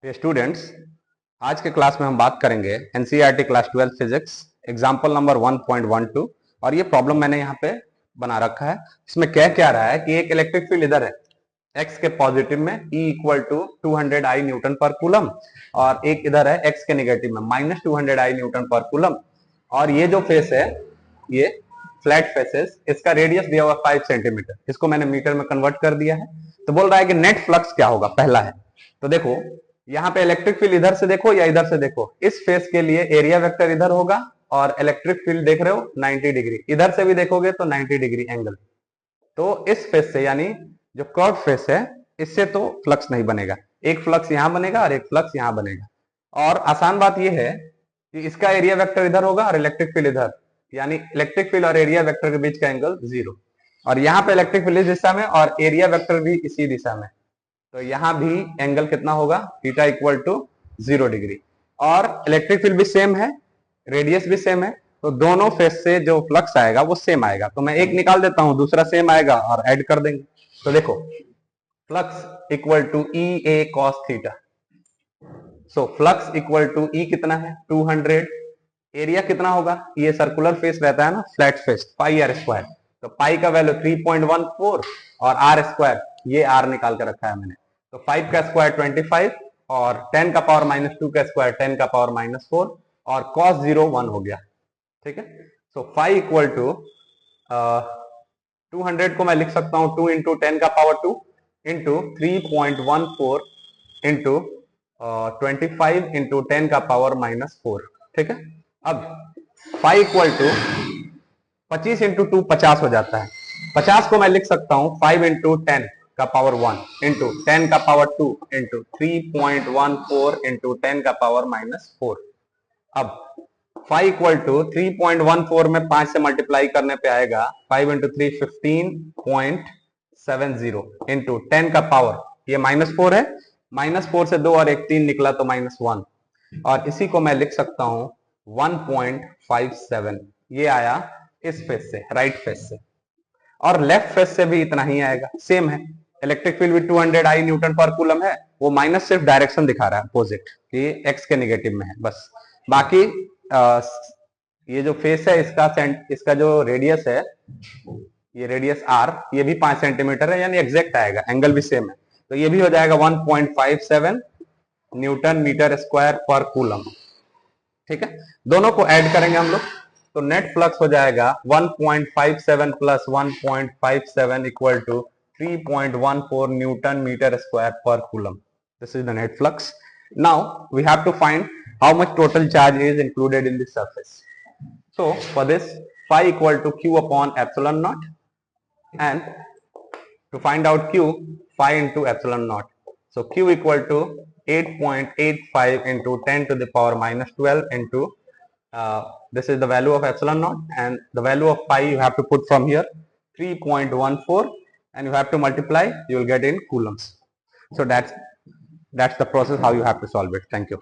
ये स्टूडेंट्स, आज के क्लास में हम बात करेंगे NCERT class 12 physics example number 1.12। और ये प्रॉब्लम मैंने यहाँ पे बना रखा है। इसमें क्या रहा है कि एक इलेक्ट्रिक फील्ड इधर है x के पॉजिटिव में E equal to 200 I newton per coulomb, और एक इधर है x के नेगेटिव में minus 200 I newton per coulomb. और ये जो फेस है ये फ्लैट फेसेस, इसका रेडियस दिया हुआ 5 सेंटीमीटर, इसको मैंने मीटर में कन्वर्ट कर दिया है। तो बोल रहा है कि नेट फ्लक्स क्या होगा, पहला है। तो देखो यहाँ पे इलेक्ट्रिक फील्ड इधर से देखो या इधर से देखो, इस फेस के लिए एरिया वेक्टर इधर होगा और इलेक्ट्रिक फील्ड देख रहे हो 90 डिग्री, इधर से भी देखोगे तो 90 डिग्री एंगल। तो इस फेस से यानी जो कर्व फेस है इससे तो फ्लक्स नहीं बनेगा, एक फ्लक्स यहां बनेगा और एक फ्लक्स यहां बनेगा। और आसान बात यह है कि इसका एरिया वेक्टर इधर होगा और इलेक्ट्रिक फील्ड इधर, यानी इलेक्ट्रिक फील्ड और एरिया वेक्टर के बीच का एंगल 0। और यहाँ पे इलेक्ट्रिक फील्ड इस दिशा में और एरिया वेक्टर भी इसी दिशा में, तो यहां भी एंगल कितना होगा, थीटा इक्वल टू 0 डिग्री। और इलेक्ट्रिक फील्ड भी सेम है, रेडियस भी सेम है, तो दोनों फेस से जो फ्लक्स आएगा वो सेम आएगा। तो मैं एक निकाल देता हूं, दूसरा सेम आएगा और ऐड कर देंगे। तो देखो flux equal to E A cos theta. So flux equal to E कितना है 200, एरिया कितना होगा, ये सर्कुलर फेस रहता है ना, flat face, pi r square. तो पाई का वैल्यू 3.14 और आर स्क्वायर, ये आर निकाल के रखा है मैंने। तो 5 का स्क्वायर 25 और 10 का पावर -2 का स्क्वायर 10 का पावर -4 और cos 0 1 हो गया। ठीक है, सो फाइव इक्वल टू 200 को मैं लिख सकता हूं 2 इंटू 10 का पावर 2 इंटू 3.14 इंटू 25 इंटू 10 का पावर -4। ठीक है, अब 5 इक्वल टू 25 इंटू 2 50 हो जाता है। 50 को मैं लिख सकता हूं 5 इंटू 10 का पावर 1 इंटू 10 का पावर 2 इंटू 3.14 इंटू 10 का पावर -4। अब 5 इक्वल टू 3.14 में 5 से मल्टीप्लाई करने पे आएगा 5 इंटू 3 15.70 इंटू 10 का पावर, ये -4 है, -4 से 2 और 1 3 निकला तो -1, और इसी को मैं लिख सकता हूं 1.57। ये आया इस फेस से, राइट फेस से। और लेफ्ट फेस से भी इतना ही आएगा, सेम है। इलेक्ट्रिक फील्ड भी 200 आई न्यूटन पर कूलम है, वो माइनस सिर्फ डायरेक्शन दिखा रहा है अपोजिट, कि एक्स के नेगेटिव में है बस। बाकी ये जो फेस है इसका जो रेडियस है, ये रेडियस आर, ये भी 5 सेंटीमीटर है, यानी एग्जैक्ट आएगा, एंगल भी सेम है। तो ये भी हो जाएगा 1.57 न्यूटन मीटर स्क्वायर पर कूलम। ठीक है, दोनों को ऐड करेंगे हम लोग, तो नेट फ्लक्स हो जाएगा 1.57 plus 1.57 equal to 3.14 newton metre square पर coulomb. This is the net flux. Now we have to find how much total charge is included in the surface. So for this, phi equal to q upon epsilon naught, and to find out q, phi into epsilon naught. So q equal to 8.85 into 10 to the power -12 into this is the value of epsilon naught, and the value of pi you have to put from here 3.14, and you have to multiply, you will get in coulombs. So that's the process how you have to solve it. Thank you.